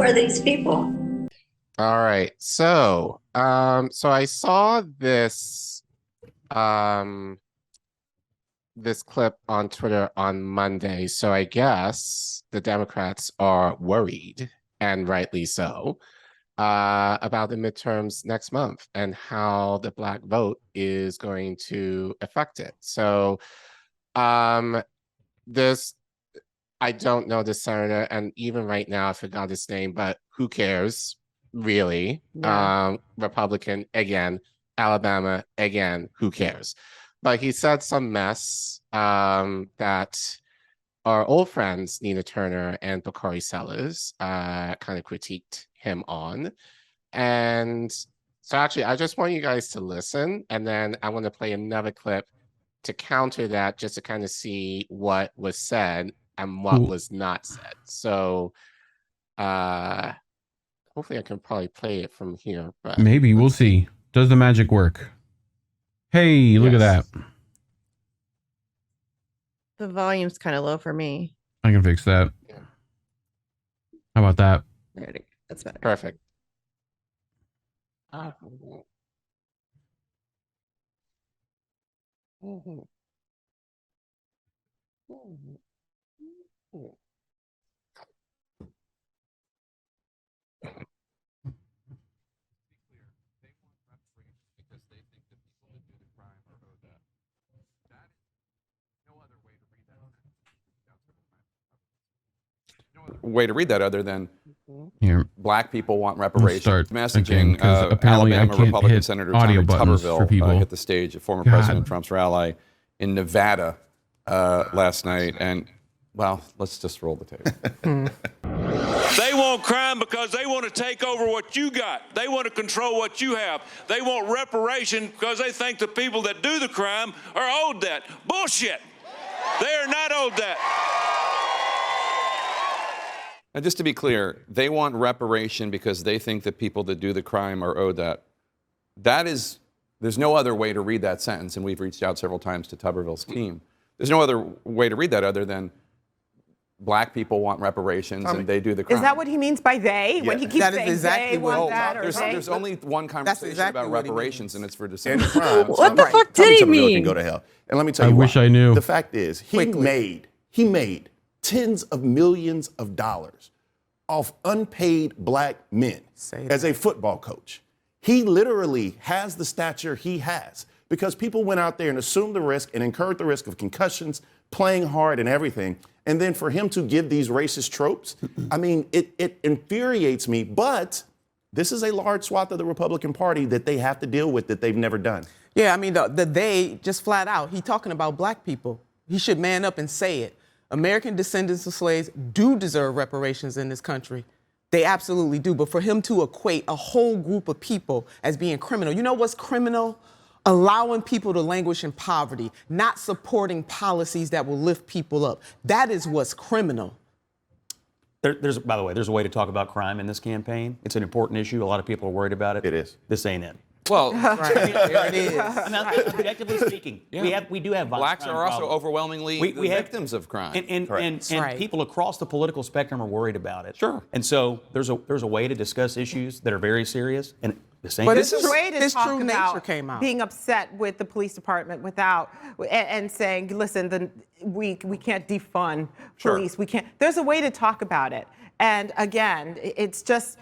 are these people? All right. So I saw this this clip on Twitter on Monday. So I guess the Democrats are worried, and rightly so, about the midterms next month and how the Black vote is going to affect it. So this, I don't know the senator, and even right now I forgot his name, but who cares, really? Yeah. Republican again, Alabama again, who cares? But he said some mess that our old friends Nina Turner and Bakari Sellers kind of critiqued him on. And so actually, I just want you guys to listen, and then I want to play another clip to counter that, just to kind of see what was said and what was not said. So hopefully I can probably play it from here. But maybe we'll see. Does the magic work? Hey, look at that. The volume's kind of low for me. I can fix that. Yeah. How about that? There it is. That's better. Perfect. Way to read that other than Here, black people want reparations. start Messaging. again, 'cause apparently I Alabama can't Republican hit Senator audio Tommy buttons for Tuberville people. hit the stage at former God. President Trump's rally in Nevada last night, and well, let's just roll the tape. They want crime because they want to take over what you got. They want to control what you have. They want reparation because they think the people that do the crime are owed that. Bullshit. They are not owed that. Now, just to be clear, they want reparation because they think the people that do the crime are owed that. That is, there's no other way to read that sentence, and we've reached out several times to Tuberville's team. There's no other way to read that other than black people want reparations and they do the crime. Is that what he means by they? When he keeps That is saying exactly they what- want that, or there's they? only one conversation exactly about what he reparations, means. and it's for And December. crime. What the fuck did Tommy he Tuberville mean? Can go to hell. And let me tell I you wish why. I knew. The fact is, he made tens of millions of dollars off unpaid black men as a football coach. He literally has the stature he has because people went out there and assumed the risk and incurred the risk of concussions, playing hard and everything. And then for him to give these racist tropes, I mean, it infuriates me. But this is a large swath of the Republican Party that they have to deal with that they've never done. Yeah, I mean, the they just flat out, he talking about black people. He should man up and say it. American descendants of slaves do deserve reparations in this country. They absolutely do. But for him to equate a whole group of people as being criminal, you know what's criminal? Allowing people to languish in poverty, not supporting policies that will lift people up. That is what's criminal. There's, by the way, there's a way to talk about crime in this campaign. It's an important issue. A lot of people are worried about it. It is. This ain't it. Well, There it is. Objectively speaking, we do have violent blacks crime are also problems. overwhelmingly We have- victims of crime. And Right. people across the political spectrum are worried about it. Sure. And so there's a way to discuss issues that are very serious, and this ain't But it. it's There's a way to his talk true about nature came out. being upset with the police department and saying, listen, we can't defund police. We can't. There's a way to talk about it. And again, it's just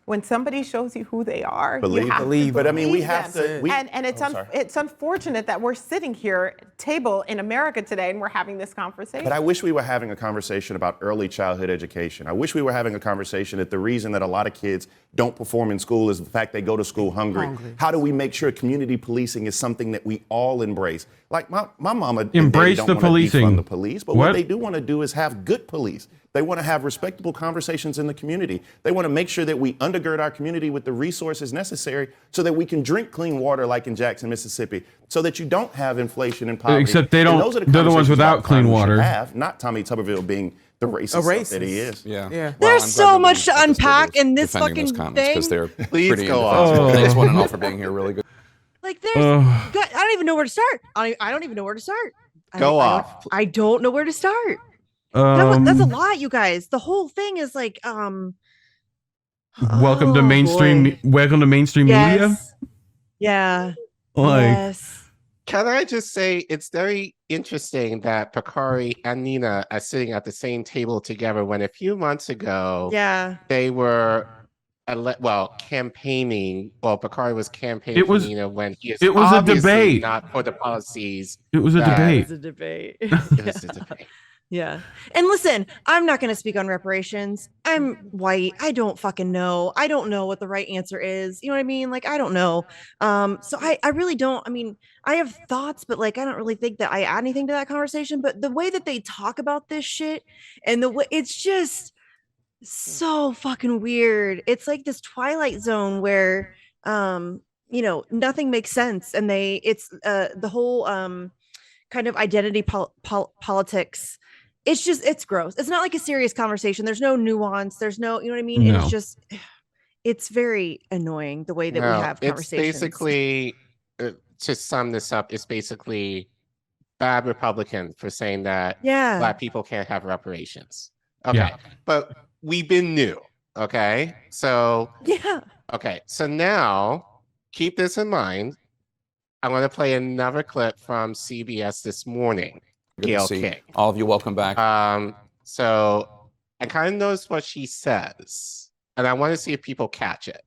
when somebody shows you who they are, you have to But I mean, we have them. to. And it's unfortunate that we're sitting here at a table in America today and we're having this conversation. But I wish we were having a conversation about early childhood education. I wish we were having a conversation that the reason that a lot of kids don't perform in school is the fact they go to school hungry. How do we make sure community policing is something that we all embrace? Like my mama and Embrace daddy the don't want to policing. defund the police, but what they do want to do is have good police. They want to have respectable conversations in the community. They want to make sure that we undergird our community with the resources necessary so that we can drink clean water like in Jackson, Mississippi, so that you don't have inflation and poverty. Except they don't- And those are they're the ones conversations without about clean crime we should water. have, not Tommy Tuberville being the racist that he is. Yeah. Well, There's I'm so glad much that to we unpack in this defending those fucking comments because thing. they're Please pretty go indefensible. on. Thanks one and all for being here. Really good. Like there's, God, I don't even know where to start. I don't even know where to start. Go off. I don't know where to start. That's a lot, you guys. The whole thing is like, welcome to Oh, mainstream. boy. Welcome to mainstream media. Yes. Yeah. Like, Yes. Can I just say it's very interesting that Bakari and Nina are sitting at the same table together when a few months ago Yeah. they were campaigning. Well, Bakari was campaigning It was- for Nina when he is it was a obviously debate. not for the policies. it was a that- It debate. was a debate. It was a debate. Yeah. And listen, I'm not going to speak on reparations. I'm white. I don't fucking know. I don't know what the right answer is. You know what I mean? Like, I don't know. So I really don't. I mean, I have thoughts, but like, I don't really think that I add anything to that conversation. But the way that they talk about this shit and the way it's just so fucking weird. It's like this Twilight Zone where, nothing makes sense. And it's the whole, kind of identity politics. It's gross. It's not like a serious conversation. There's no nuance. There's no, you know what I mean? And No. it's just, it's very annoying the way that we No, have it's conversations. basically, to sum this up, it's basically bad Republican for saying that Yeah. Black people can't have reparations. Okay, Yeah. but we've been new. Okay, so Yeah. now keep this in mind. I'm going to play another clip from CBS this morning. Good to Gayle see King. all of you. Welcome back. So I kind of noticed what she says, and I want to see if people catch it.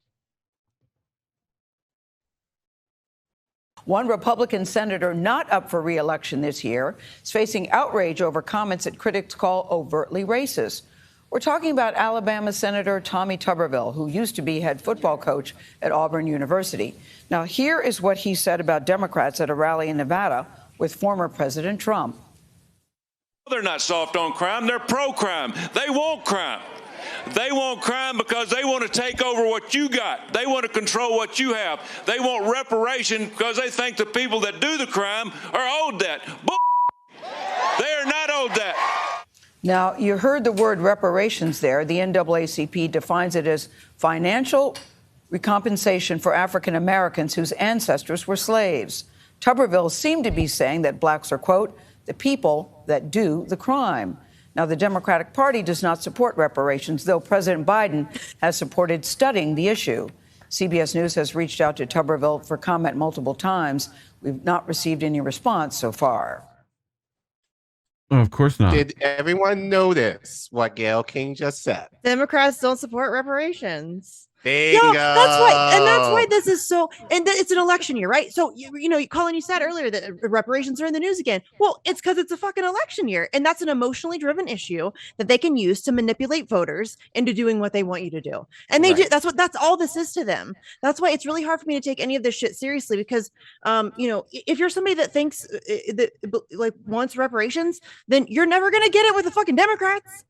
One Republican senator not up for re-election this year is facing outrage over comments that critics call overtly racist. We're talking about Alabama Senator Tommy Tuberville, who used to be head football coach at Auburn University. Now, here is what he said about Democrats at a rally in Nevada with former President Trump. They're not soft on crime. They're pro-crime. They want crime. They want crime because they want to take over what you got. They want to control what you have. They want reparation because they think the people that do the crime are owed that. They are not owed that. Now, you heard the word reparations there. The NAACP defines it as financial recompensation for African Americans whose ancestors were slaves. Tuberville seemed to be saying that blacks are, quote, the people that do the crime. Now, the Democratic Party does not support reparations, though President Biden has supported studying the issue. CBS News has reached out to Tuberville for comment multiple times. We've not received any response so far. Oh, of course not. Did everyone notice what Gayle King just said? Democrats don't support reparations. Bingo. That's why this is so, and it's an election year, right? So, Collin, you said earlier that reparations are in the news again. Well, it's because it's a fucking election year, and that's an emotionally driven issue that they can use to manipulate voters into doing what they want you to do. And they do. That's all this is to them. That's why it's really hard for me to take any of this shit seriously because, if you're somebody that thinks that like wants reparations, then you're never going to get it with the fucking Democrats.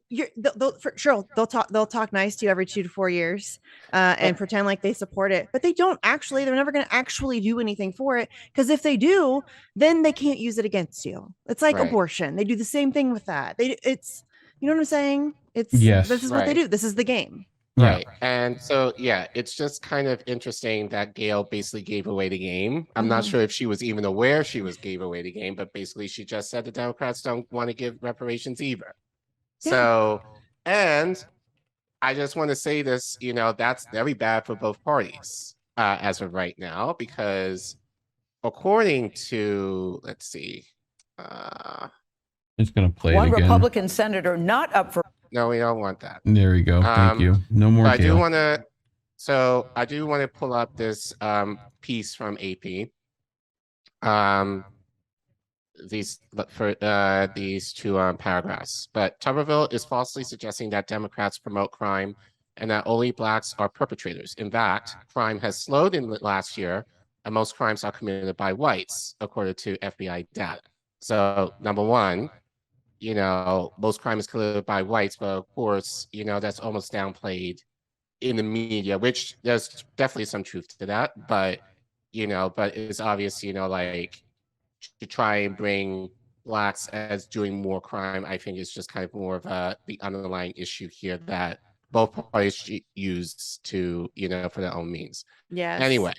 They'll talk nice to you every 2 to 4 years and pretend like they support it, but they don't actually. They're never going to actually do anything for it because if they do, then they can't use it against you. It's like abortion. They do the same thing with that. It's you know what I'm saying? It's Yes. This is what they do. This is the game. Right. And so, it's just kind of interesting that Gayle basically gave away the game. I'm not sure if she was even aware she gave away the game, but basically she just said the Democrats don't want to give reparations either. So, and I just want to say this, that's very bad for both parties as of right now, because according to, let's see. It's going to play One it again. Republican senator not up for. No, we don't want that. There we go. Thank you. No more. I do Gayle. want to pull up this piece from AP. These two paragraphs. But Tuberville is falsely suggesting that Democrats promote crime and that only blacks are perpetrators. In fact, crime has slowed in the last year, and most crimes are committed by whites, according to FBI data. So, number one, most crime is committed by whites, but of course, that's almost downplayed in the media, which there's definitely some truth to that, but it's obvious, like, to try and bring blacks as doing more crime, I think is just kind of more of the underlying issue here that both parties use to, for their own means. Yes. Anyway,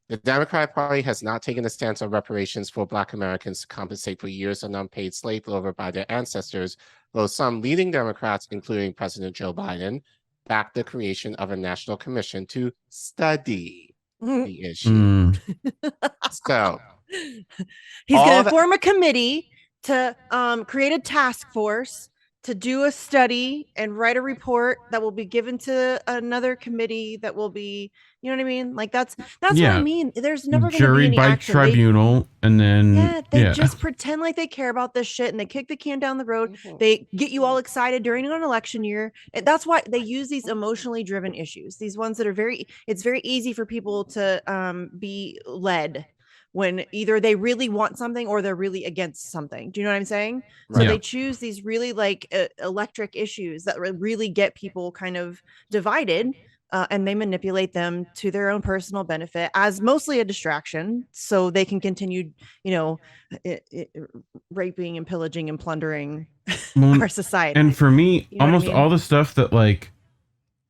the Democratic Party has not taken a stance on reparations for Black Americans to compensate for years of unpaid slave labor by their ancestors, though some leading Democrats, including President Joe Biden back the creation of a national commission to study the issue. So he's going to form a committee to create a task force to do a study and write a report that will be given to another committee that will be, you know what I mean? Like that's what I mean. There's never going to be juried any by action. tribunal, and then they just pretend like they care about this shit and they kick the can down the road. They get you all excited during an election year. And that's why they use these emotionally driven issues. These ones that are it's very easy for people to be led when either they really want something or they're really against something. Do you know what I'm saying? So they choose these really like electric issues that really get people kind of divided, and they manipulate them to their own personal benefit as mostly a distraction, so they can continue, you know, raping and pillaging and plundering our society. And for me, you know almost all the stuff that like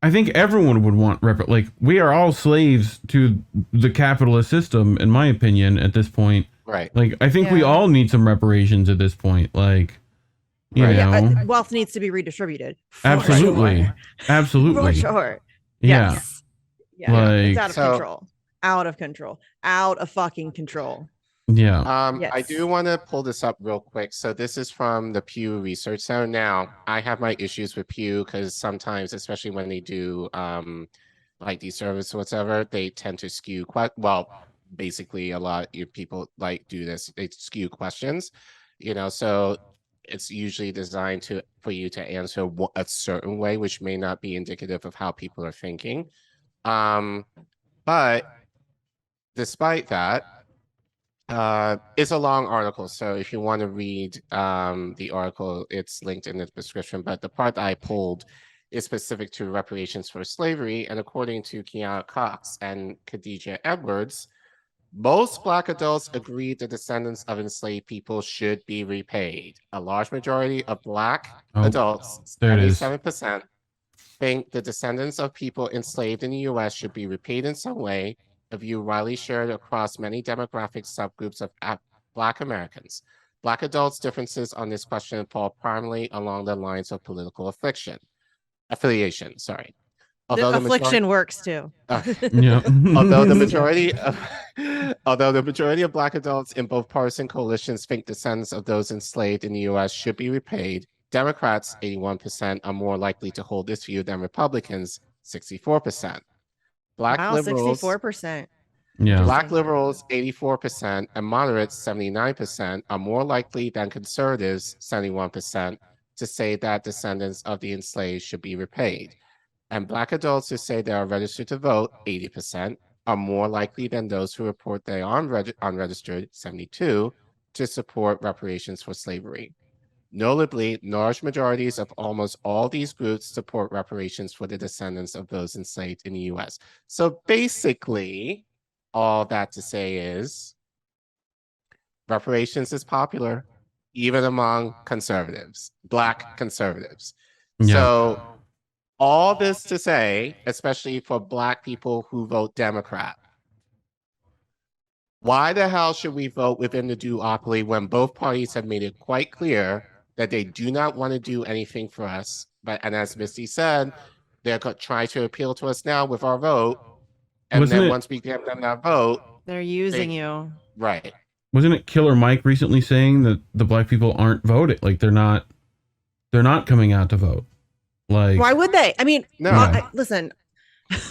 I think everyone would want like we are all slaves to the capitalist system, in my opinion, at this point. Right. Like I think we all need some reparations at this point. Like, you know, wealth needs to be redistributed. Absolutely. Sure. Absolutely. For sure. Yeah. Yes. Yeah. Like, it's out of control. Out of control. Out of fucking control. Yeah. I do want to pull this up real quick. So this is from the Pew Research Center. Now, I have my issues with Pew because sometimes, especially when they do like these services or whatever, they tend to skew basically a lot of people like do this. They skew questions, you know, so it's usually designed for you to answer a certain way, which may not be indicative of how people are thinking. But despite that, it's a long article, so if you want to read the article, it's linked in the description. But the part I pulled is specific to reparations for slavery, and according to Kiana Cox and Khadija Edwards, most Black adults agree the descendants of enslaved people should be repaid. A large majority of Black adults, 77%, think the descendants of people enslaved in the U.S. should be repaid in some way, a view widely shared across many demographic subgroups of Black Americans. Black adults' differences on this question fall primarily along the lines of political affiliation. Although the affliction works too. Although the majority of Black adults in both partisan coalitions think descendants of those enslaved in the U.S. should be repaid, Democrats, 81%, are more likely to hold this view than Republicans, 64%. Black liberals, 64%. Black liberals, 84%, and moderates, 79%, are more likely than conservatives, 71%, to say that descendants of the enslaved should be repaid. And Black adults who say they are registered to vote, 80%, are more likely than those who report they are unregistered, 72%, to support reparations for slavery. Notably, large majorities of almost all these groups support reparations for the descendants of those enslaved in the U.S. So basically, all that to say is reparations is popular, even among conservatives, Black conservatives. So all this to say, especially for Black people who vote Democrat, why the hell should we vote within the duopoly when both parties have made it quite clear that they do not want to do anything for us? And as Misty said, they're trying to appeal to us now with our vote. And then once we give them that vote, they're using you. Right. Wasn't it Killer Mike recently saying that the Black people aren't voting? Like they're not coming out to vote. Like, why would they? I mean, listen,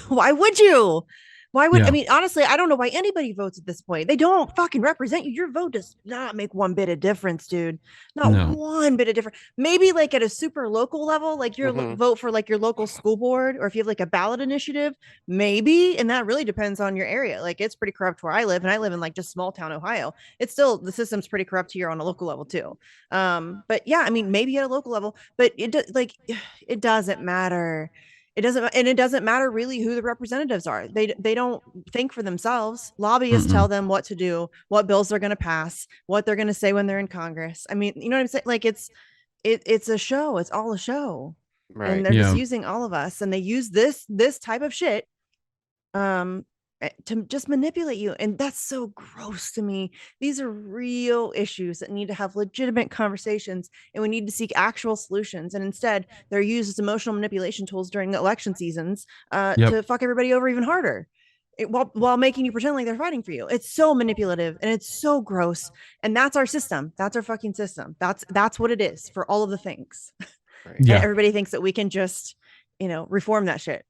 why would you? Why would I mean, honestly, I don't know why anybody votes at this point. They don't fucking represent you. Your vote does not make one bit of difference, dude. Not one bit of difference. Maybe like at a super local level, like your vote for like your local school board, or if you have like a ballot initiative, maybe. And that really depends on your area. Like it's pretty corrupt where I live, and I live in like just small town Ohio. It's still, the system's pretty corrupt here on a local level too. But yeah, I mean, maybe at a local level, but it doesn't matter. It doesn't matter really who the representatives are. They don't think for themselves. Lobbyists tell them what to do, what bills they're going to pass, what they're going to say when they're in Congress. I mean, you know what I'm saying? Like it's a show. It's all a show. Right. And they're just using all of us, and they use this type of shit. And to just manipulate you. And that's so gross to me. These are real issues that need to have legitimate conversations, and we need to seek actual solutions. And instead, they're used as emotional manipulation tools during election seasons to fuck everybody over even harder. While making you pretend like they're fighting for you. It's so manipulative and it's so gross. And that's our system. That's our fucking system. That's what it is for all of the things. Yeah. And everybody thinks that we can just, reform that shit.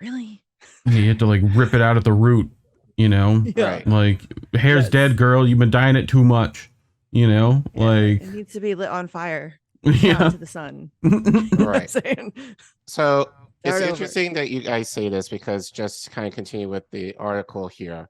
Really? You have to like rip it out at the root, Yeah. Like hair's dead, girl. You've been dyeing it too much, like it needs to be lit on fire. Yeah. To the sun. Right. Saying? So it's Start over. interesting that you guys say this, because just to kind of continue with the article here,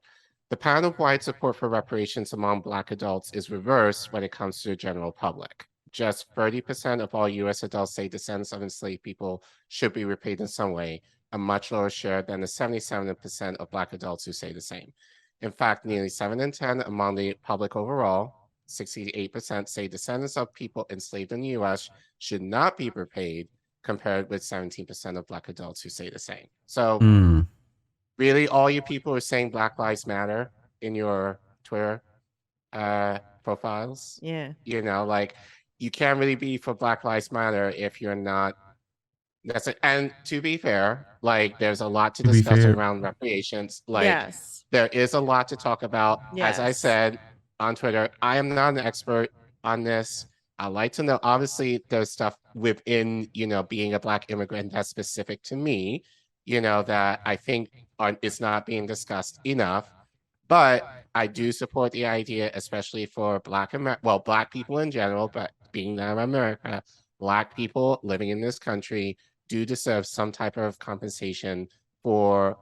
the pattern of wide support for reparations among Black adults is reversed when it comes to the general public. Just 30% of all U.S. adults say descendants of enslaved people should be repaid in some way, a much lower share than the 77% of Black adults who say the same. In fact, nearly 7 in 10 among the public overall, 68% say descendants of people enslaved in the U.S. should not be repaid, compared with 17% of Black adults who say the same. So really, all you people are saying Black Lives Matter in your Twitter profiles. Yeah. Like, you can't really be for Black Lives Matter if you're not. That's it. And to be fair, like, there's a lot to discuss around reparations. Like, Yes. there is a lot to talk about. As I Yes. said on Twitter, I am not an expert on this. I like to know, obviously, there's stuff within, being a Black immigrant that's specific to me, that I think is not being discussed enough. But I do support the idea, especially for Black people in general, but being that I'm America, Black people living in this country do deserve some type of compensation for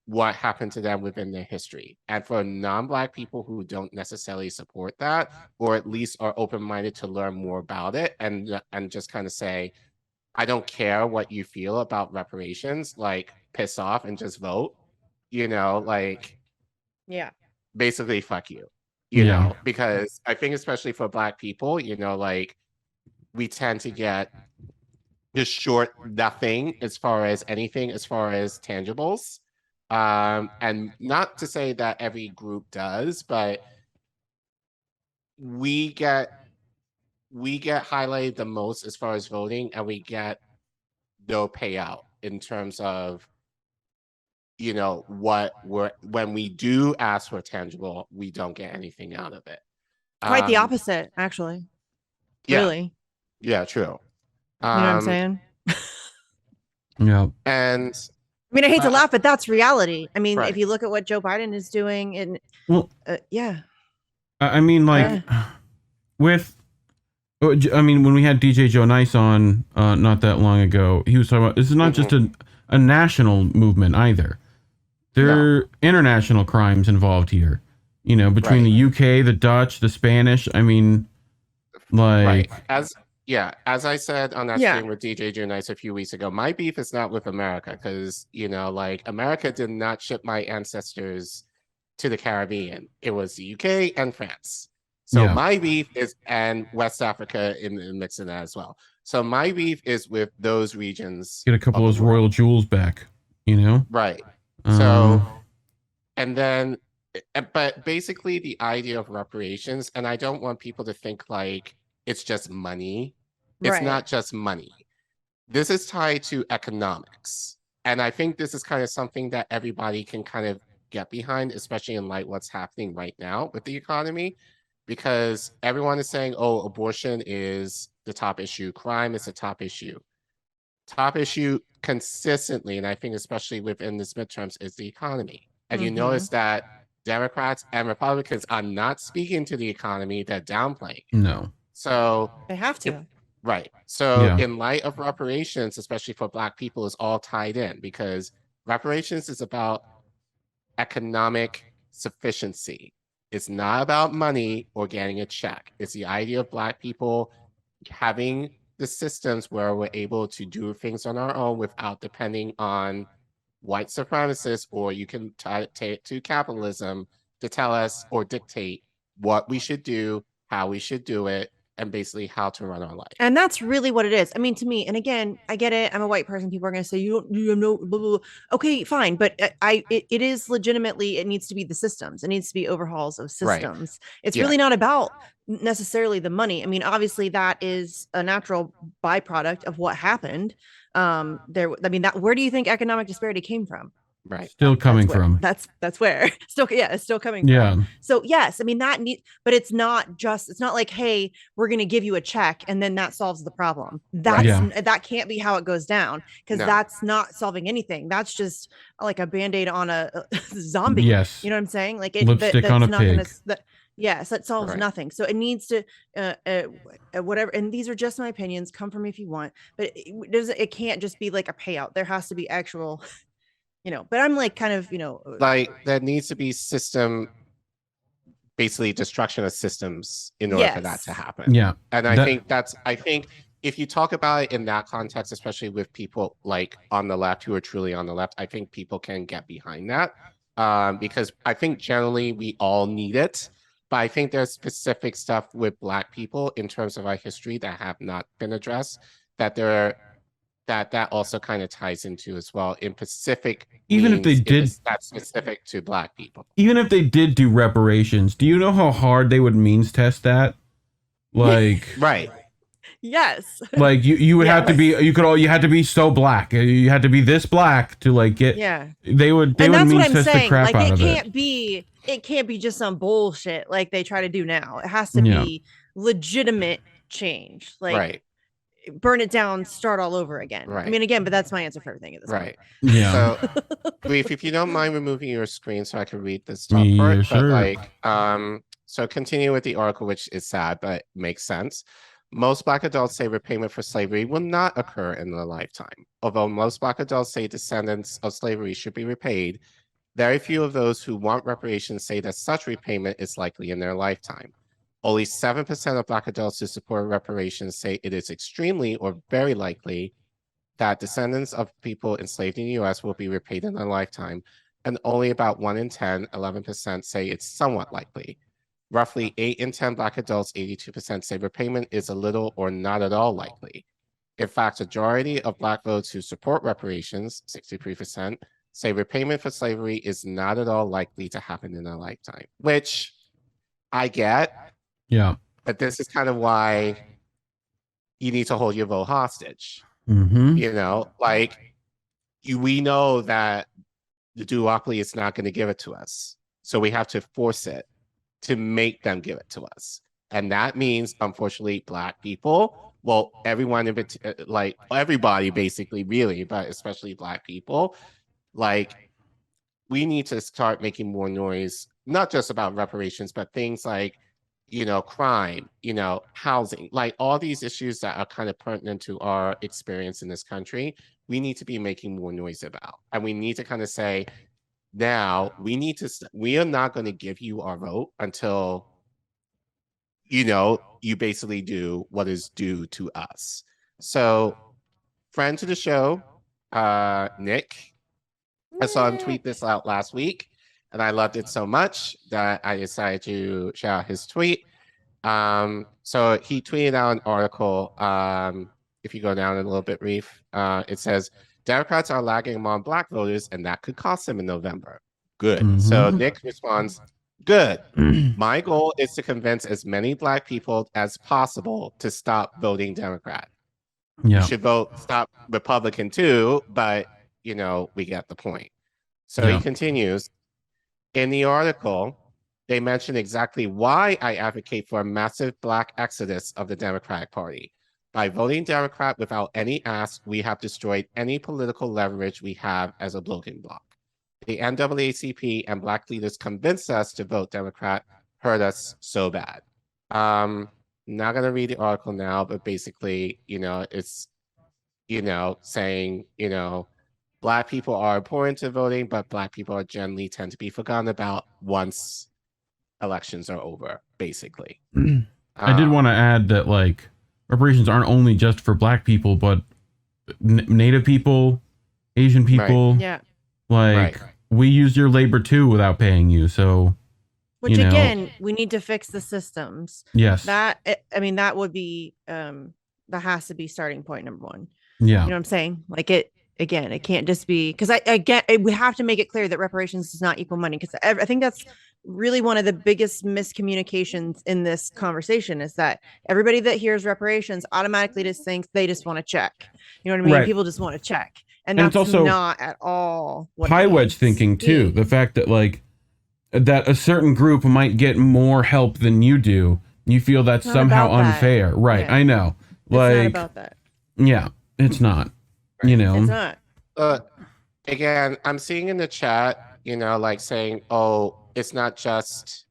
what happened to them within their history. And for non-Black people who don't necessarily support that, or at least are open-minded to learn more about it, and just kind of say, I don't care what you feel about reparations, like, piss off and just vote, like, Yeah. basically fuck you, know, because I think especially for Black people, like, we tend to get just short nothing as far as anything, as far as tangibles. And not to say that every group does, but we get highlighted the most as far as voting, and we get no payout in terms of, when we do ask for tangible, we don't get anything out of it. Quite the opposite, actually. Yeah. Really. Yeah, true. You know what I'm saying? Yeah. And I mean, I hate to laugh, but that's reality. I mean, Right. if you look at what Joe Biden is doing, and yeah. I mean, like, when we had DJ Joe Nice on not that long ago, he was talking about this is not just a national movement either. There are international crimes involved here. Between the UK, the Dutch, the Spanish. I mean, like, as I said on that stream with DJ Joe Nice a few weeks ago, my beef is not with America, because like, America did not ship my ancestors to the Caribbean. It was the UK and France. So my beef is, and West Africa in the mix of that as well. So my beef is with those regions. get a couple of those royal jewels back. Right. So, and then, but basically the idea of reparations, and I don't want people to think like it's just money. It's not just money. This is tied to economics. And I think this is kind of something that everybody can kind of get behind, especially in light of what's happening right now with the economy, because everyone is saying, oh, abortion is the top issue. Crime is the top issue. Top issue consistently, and I think especially within this midterms, is the economy. And you notice that Democrats and Republicans are not speaking to the economy, they're downplaying. No. So they have to. Right. So in light of reparations, especially for Black people, is all tied in, because reparations is about economic sufficiency. It's not about money or getting a check. It's the idea of Black people having the systems where we're able to do things on our own without depending on white supremacists, or you can tie it to capitalism to tell us or dictate what we should do, how we should do it, and basically how to run our life. And that's really what it is. I mean, to me, and again, I get it. I'm a white person. People are going to say, you have no, blah, blah, blah. Okay, fine. But it is legitimately, it needs to be the systems. It needs to be overhauls of systems. Right. It's really not about necessarily the money. I mean, obviously that is a natural byproduct of what happened. Where do you think economic disparity came from? Right. Still coming from. That's where it's still coming from. So yes, I mean but it's not like, hey, we're going to give you a check and then that solves the problem. That can't be how it goes down, because that's not solving anything. That's just like a Band-Aid on a zombie. Yes. You know what I'm saying? Like lipstick on a pig. Yes, that solves nothing. So it needs to whatever. And these are just my opinions. Come from me if you want, but it can't just be like a payout. There has to be actual, but I'm like kind of, like there needs to be basically destruction of systems in order for that to happen. Yeah. And I think if you talk about it in that context, especially with people like on the left who are truly on the left, I think people can get behind that because I think generally we all need it. But I think there's specific stuff with Black people in terms of our history that have not been addressed that also kind of ties into as well in Pacific. Even if they did, that's specific to Black people. Even if they did do reparations, do you know how hard they would means test that? Like, right. Yes. Like you would have to be, you had to be so Black. You had to be this Black to like get. Yeah. They would means test the crap out of it. It can't be just some bullshit like they try to do now. It has to be legitimate change. Like burn it down, start all over again. Right. I mean, again, but that's my answer for everything at this point. Yeah. So, Reef, if you don't mind removing your screen so I can read this top part. Sure. But so continue with the article, which is sad, but makes sense. Most Black adults say repayment for slavery will not occur in their lifetime. Although most Black adults say descendants of slavery should be repaid, very few of those who want reparations say that such repayment is likely in their lifetime. Only 7% of Black adults who support reparations say it is extremely or very likely that descendants of people enslaved in the U.S. will be repaid in their lifetime, and only about 1 in 10, 11% say it's somewhat likely. Roughly 8 in 10 Black adults, 82% say repayment is a little or not at all likely. In fact, a majority of Black votes who support reparations, 63%, say repayment for slavery is not at all likely to happen in their lifetime, which I get. Yeah. But this is kind of why you need to hold your vote hostage. Mm-hmm. We know that the duopoly is not going to give it to us. So we have to force it to make them give it to us. And that means, unfortunately, Black people, well, everyone, everybody basically, really, but especially Black people, we need to start making more noise, not just about reparations, but things like, crime, housing, like all these issues that are kind of pertinent to our experience in this country, we need to be making more noise about. And we need to kind of say, now we are not going to give you our vote until, you basically do what is due to us. So, friend to the show, Nick, I saw him tweet this out last week, and I loved it so much that I decided to share out his tweet. So he tweeted out an article. If you go down a little bit, Reef, it says, Democrats are lagging among Black voters, and that could cost them in November. Good. Mm-hmm. So Nick responds, good. My goal is to convince as many Black people as possible to stop voting Democrat. Yeah. You should stop Republican too, but we get the point. So he continues, in the article, they mention exactly why I advocate for a massive Black exodus of the Democratic Party. By voting Democrat without any ask, we have destroyed any political leverage we have as a blogging bloc. The NAACP and Black leaders convinced us to vote Democrat, hurt us so bad. Not going to read the article now, but basically, it's, saying, Black people are important to voting, but Black people are generally tend to be forgotten about once elections are over, basically. I did want to add that, reparations aren't only just for Black people, but Native people, Asian people. Right. Yeah. We use your labor too without paying you. So Which you know? again, we need to fix the systems. Yes. That I mean, that would be that has to be starting point number one. Yeah. You know what I'm saying? Like it again, it can't just be because I get we have to make it clear that reparations does not equal money, because I think that's really one of the biggest miscommunications in this conversation is that everybody that hears reparations automatically just thinks they just want to check. You know what I mean? Right. People just want to check. And And it's that's also not at all what pie it wedge means. thinking too. The fact that like that a certain group might get more help than you do, you feel that's Not somehow about that. unfair. Right. Yeah. I know. It's not Like about that. yeah, it's not. You know. It's not. Again, I'm seeing in the chat, like saying, oh, it's not just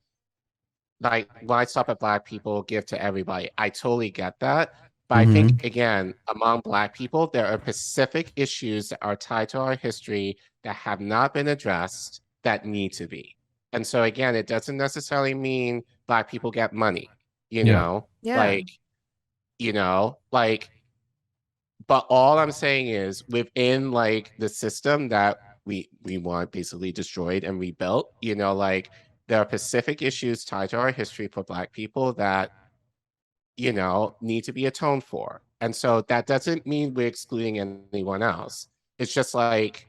like why stop at Black people, give to everybody. I totally get that. But I think, again, among Black people, there are specific issues that are tied to our history that have not been addressed that need to be. And so, again, it doesn't necessarily mean Black people get money, Yeah. But all I'm saying is within like the system that we want basically destroyed and rebuilt, there are specific issues tied to our history for Black people that need to be atoned for. And so that doesn't mean we're excluding anyone else. It's just like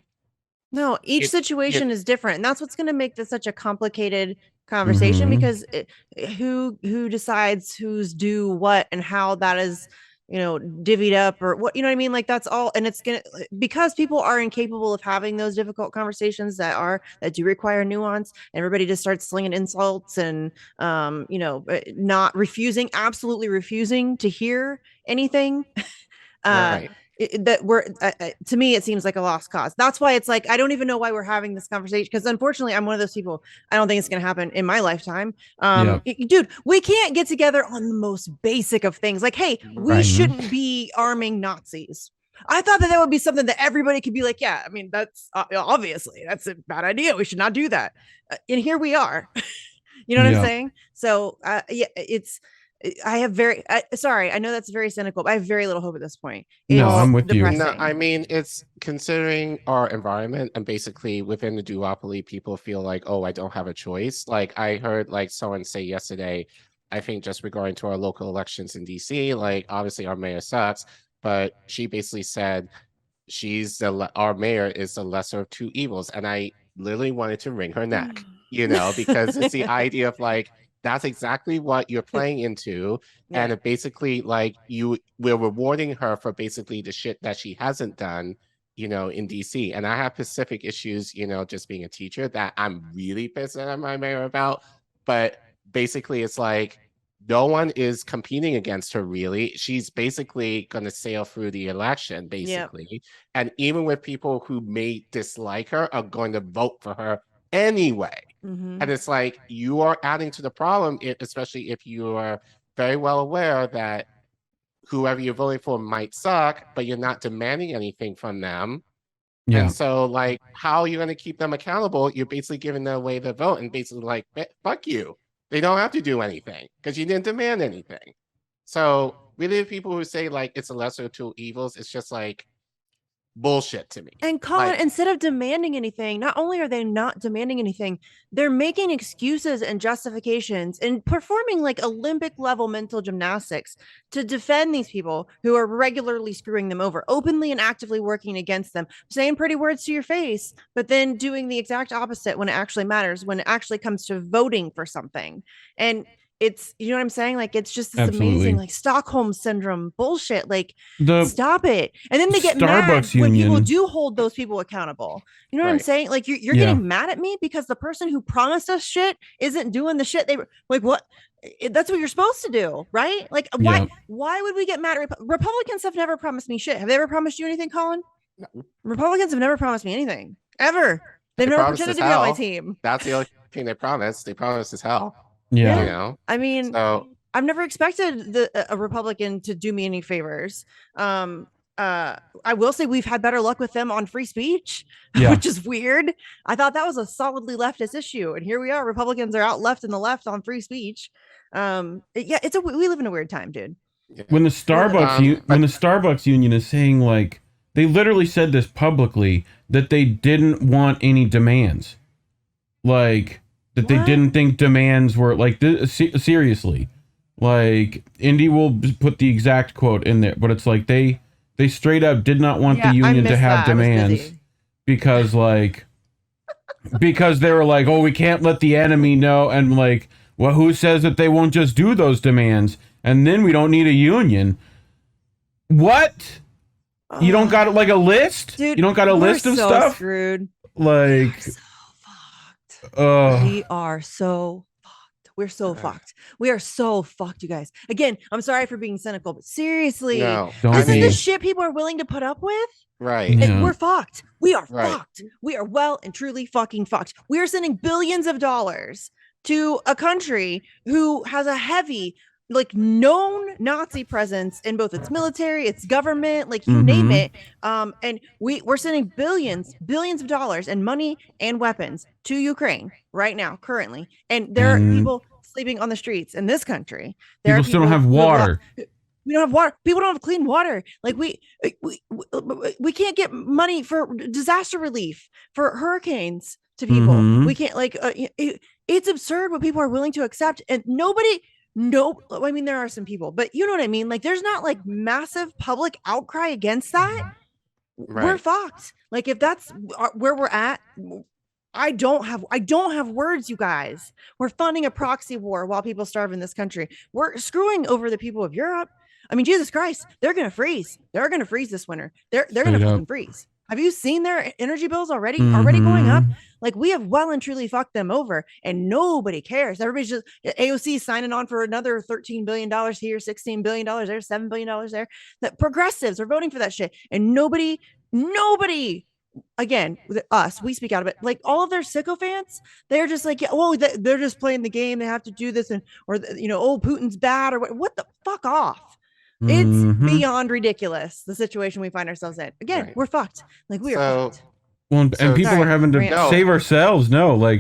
No, each situation is different, and that's what's going to make this such a complicated conversation because who decides who's due what and how that is divvied up or what, you know what I mean? Like that's all. And it's going to, because people are incapable of having those difficult conversations that do require nuance, and everybody just starts slinging insults and, not absolutely refusing to hear anything. right. To me, it seems like a lost cause. That's why it's like, I don't even know why we're having this conversation. Because unfortunately, I'm one of those people. I don't think it's going to happen in my lifetime. Dude, we can't get together on the most basic of things. Like, hey, we shouldn't be arming Nazis. I thought that would be something that everybody could be like, yeah, I mean, that's obviously that's a bad idea. We should not do that. And here we are. You know what I'm saying? So I have sorry, I know that's very cynical, but I have very little hope at this point. No, I'm with you. No, I mean, it's considering our environment, and basically within the duopoly, people feel like, oh, I don't have a choice. Like I heard like someone say yesterday, I think just regarding to our local elections in DC, like obviously our mayor sucks, but she basically said our mayor is the lesser of two evils. And I literally wanted to wring her neck, because it's the idea of like, that's exactly what you're playing into. And it basically like we're rewarding her for basically the shit that she hasn't done, in DC. And I have specific issues, just being a teacher that I'm really pissed at my mayor about. But basically it's like, no one is competing against her really. She's basically going to sail through the election, basically. Yep. And even with people who may dislike her are going to vote for her anyway. And it's like you are adding to the problem, especially if you are very well aware that whoever you're voting for might suck, but you're not demanding anything from them. Yeah. And so, like, how are you going to keep them accountable? You're basically giving them away the vote and basically like, fuck you. They don't have to do anything because you didn't demand anything. So really, the people who say like it's a lesser of two evils, it's just like bullshit to me. And Collin, instead of demanding anything, not only are they not demanding anything, they're making excuses and justifications and performing like Olympic level mental gymnastics to defend these people who are regularly screwing them over, openly and actively working against them, saying pretty words to your face, but then doing the exact opposite when it actually matters, when it actually comes to voting for something. And it's, you know what I'm saying? Like, it's just this amazing, like Stockholm syndrome bullshit. Like, stop it. And then they get mad when people do hold those people accountable. You know what I'm saying? Like, you're getting mad at me because the person who promised us shit isn't doing the shit they like. What? That's what you're supposed to do, right? Like, why would we get mad at Republicans? Have never promised me shit. Have they ever promised you anything, Collin? No. Republicans have never promised me anything ever. They've never pretended to be on my team. That's the only thing they promised. They promised as hell. Yeah. I mean, so I've never expected a Republican to do me any favors. I will say we've had better luck with them on free speech, which is weird. I thought that was a solidly leftist issue, and here we are. Republicans are out left and the left on free speech. We live in a weird time, dude. When the Starbucks union is saying, like, they literally said this publicly, that they didn't want any demands. Like, that they didn't think demands were like seriously. Like Indy will put the exact quote in there, but it's like they straight up did not want the union to have demands because because they were like, oh, we can't let the enemy know, and like, well, who says that they won't just do those demands and then we don't need a union? What? You don't got like a list? Dude, you don't got a list of stuff? Screwed. Like, so we are so fucked. We're so fucked. We are so fucked, you guys. Again, I'm sorry for being cynical, but seriously, this is the shit people are willing to put up with. Right. And we're fucked. We are fucked. We are well and truly fucking fucked. We are sending billions of dollars to a country who has a heavy, like, known Nazi presence in both its military, its government, like you name it. And we're sending billions of dollars and money and weapons to Ukraine right now, currently. And there are people sleeping on the streets in this country. There people still don't have water. We don't have water. People don't have clean water. Like we can't get money for disaster relief, for hurricanes to people. We can't, like, it's absurd what people are willing to accept. And I mean, there are some people, but you know what I mean? Like, there's not like massive public outcry against that. We're fucked. Like, if that's where we're at, I don't have words, you guys. We're funding a proxy war while people starve in this country. We're screwing over the people of Europe. I mean, Jesus Christ, they're going to freeze. They're going to freeze this winter. They're going to fucking freeze. Have you seen their energy bills already going up? Like, we have well and truly fucked them over, and nobody cares. Everybody's just AOC signing on for another $13 billion here, $16 billion there, $7 billion there. That progressives are voting for that shit, and nobody, again, us, we speak out of it. Like, all of their sycophants, they're just like, they're just playing the game. They have to do this, or Putin's bad, or what the fuck off. It's beyond ridiculous, the situation we find ourselves in. Again, we're fucked. Like, we are fucked. Well, and people are having to save ourselves. No, like.